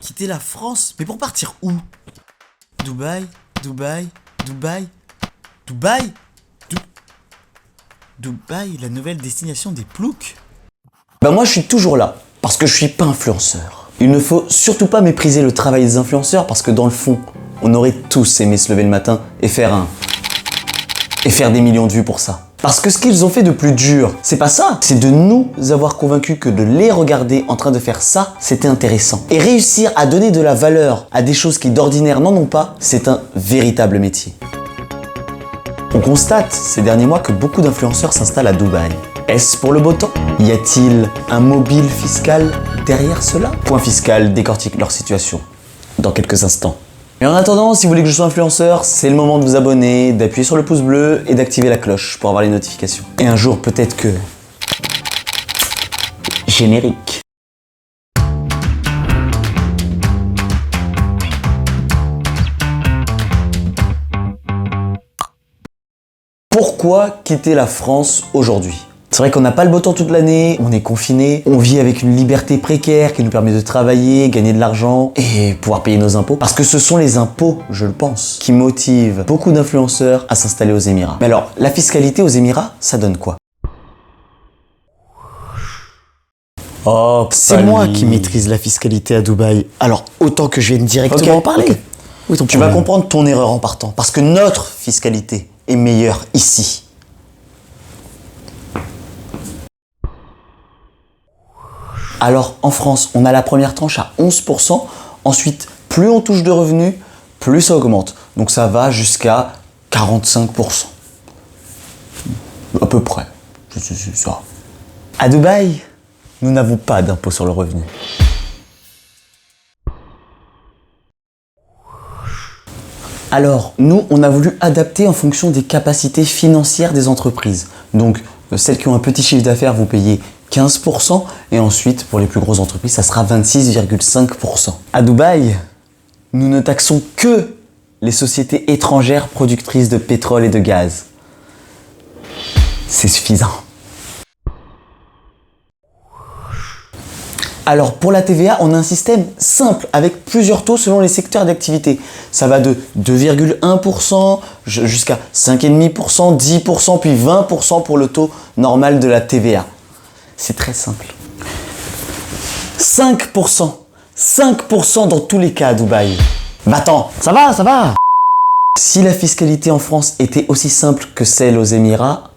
Quitter la France? Mais pour partir où? Dubaï, Dubaï, Dubaï, Dubaï, Dubaï, la nouvelle destination des ploucs? Bah moi je suis toujours là, parce que je suis pas influenceur. Il ne faut surtout pas mépriser le travail des influenceurs parce que dans le fond, on aurait tous aimé se lever le matin et faire des millions de vues pour ça. Parce que ce qu'ils ont fait de plus dur, c'est pas ça, c'est de nous avoir convaincus que de les regarder en train de faire ça, c'était intéressant. Et réussir à donner de la valeur à des choses qui d'ordinaire n'en ont pas, c'est un véritable métier. On constate ces derniers mois que beaucoup d'influenceurs s'installent à Dubaï. Est-ce pour le beau temps? Y a-t-il un mobile fiscal derrière cela? Point Fiscal décortique leur situation dans quelques instants. Mais en attendant, si vous voulez que je sois influenceur, c'est le moment de vous abonner, d'appuyer sur le pouce bleu et d'activer la cloche pour avoir les notifications. Et un jour, peut-être que... Générique. Pourquoi quitter la France aujourd'hui? C'est vrai qu'on n'a pas le beau temps toute l'année, on est confiné, on vit avec une liberté précaire qui nous permet de travailler, gagner de l'argent et pouvoir payer nos impôts. Parce que ce sont les impôts, je le pense, qui motivent beaucoup d'influenceurs à s'installer aux Émirats. Mais alors, la fiscalité aux Émirats, ça donne quoi? Oh, C'est moi qui maîtrise la fiscalité à Dubaï. Alors, autant que je vienne directement en parler. Ok. Oui, ton Tu vas problème. comprendre ton erreur en partant. Parce que notre fiscalité est meilleure ici. Alors, en France, on a la première tranche à 11%. Ensuite, plus on touche de revenus, plus ça augmente. Donc ça va jusqu'à 45%. À peu près. C'est ça. À Dubaï, nous n'avons pas d'impôt sur le revenu. Alors, nous, on a voulu adapter en fonction des capacités financières des entreprises. Donc, celles qui ont un petit chiffre d'affaires vont payer 15% et ensuite, pour les plus grosses entreprises, ça sera 26,5%. À Dubaï, nous ne taxons que les sociétés étrangères productrices de pétrole et de gaz. C'est suffisant. Alors pour la TVA, on a un système simple avec plusieurs taux selon les secteurs d'activité. Ça va de 2,1% jusqu'à 5,5%, 10%, puis 20% pour le taux normal de la TVA. C'est très simple. 5%. 5% dans tous les cas à Dubaï. Bah attends, ça va. Si la fiscalité en France était aussi simple que celle aux Émirats,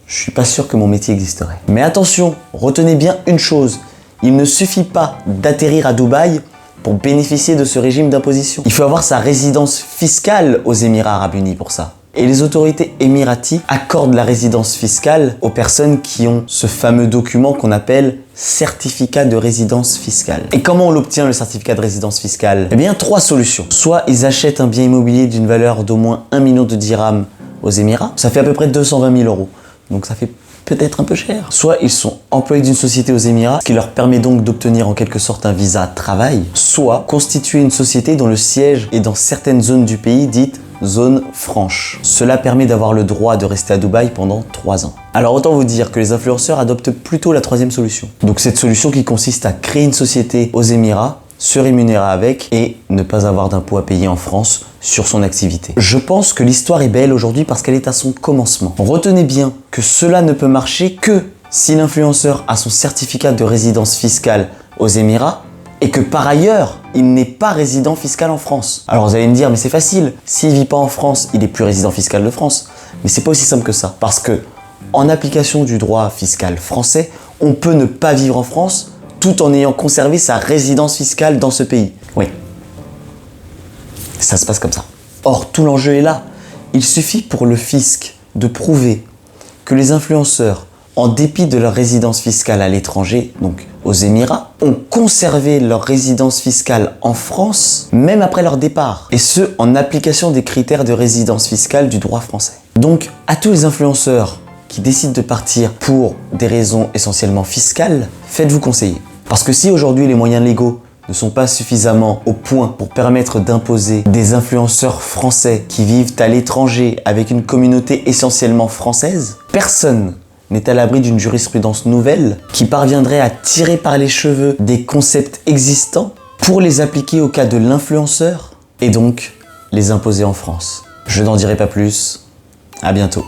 je suis pas sûr que mon métier existerait. Mais attention, retenez bien une chose. Il ne suffit pas d'atterrir à Dubaï pour bénéficier de ce régime d'imposition. Il faut avoir sa résidence fiscale aux Émirats Arabes Unis pour ça. Et les autorités émiraties accordent la résidence fiscale aux personnes qui ont ce fameux document qu'on appelle certificat de résidence fiscale. Et comment on l'obtient le certificat de résidence fiscale? Eh bien, 3 solutions. Soit ils achètent un bien immobilier d'une valeur d'au moins 1 million de dirhams aux Émirats. Ça fait à peu près 220 000 euros. Donc ça fait peut-être un peu cher. Soit ils sont employés d'une société aux Émirats, ce qui leur permet donc d'obtenir en quelque sorte un visa travail. Soit constituer une société dont le siège est dans certaines zones du pays dites zone franche. Cela permet d'avoir le droit de rester à Dubaï pendant 3 ans. Alors autant vous dire que les influenceurs adoptent plutôt la 3e solution. Donc cette solution qui consiste à créer une société aux Émirats, se rémunérer avec et ne pas avoir d'impôts à payer en France sur son activité. Je pense que l'histoire est belle aujourd'hui parce qu'elle est à son commencement. Retenez bien que cela ne peut marcher que si l'influenceur a son certificat de résidence fiscale aux Émirats et que par ailleurs, il n'est pas résident fiscal en France. Alors vous allez me dire, mais c'est facile, s'il ne vit pas en France, il n'est plus résident fiscal de France. Mais c'est pas aussi simple que ça, parce que en application du droit fiscal français, on peut ne pas vivre en France tout en ayant conservé sa résidence fiscale dans ce pays. Oui. Ça se passe comme ça. Or, tout l'enjeu est là. Il suffit pour le fisc de prouver que les influenceurs, en dépit de leur résidence fiscale à l'étranger, donc aux Émirats, ont conservé leur résidence fiscale en France, même après leur départ. Et ce, en application des critères de résidence fiscale du droit français. Donc, à tous les influenceurs qui décident de partir pour des raisons essentiellement fiscales, faites-vous conseiller. Parce que si aujourd'hui les moyens légaux ne sont pas suffisamment au point pour permettre d'imposer des influenceurs français qui vivent à l'étranger avec une communauté essentiellement française, personne n'est à l'abri d'une jurisprudence nouvelle qui parviendrait à tirer par les cheveux des concepts existants pour les appliquer au cas de l'influenceur et donc les imposer en France. Je n'en dirai pas plus. À bientôt.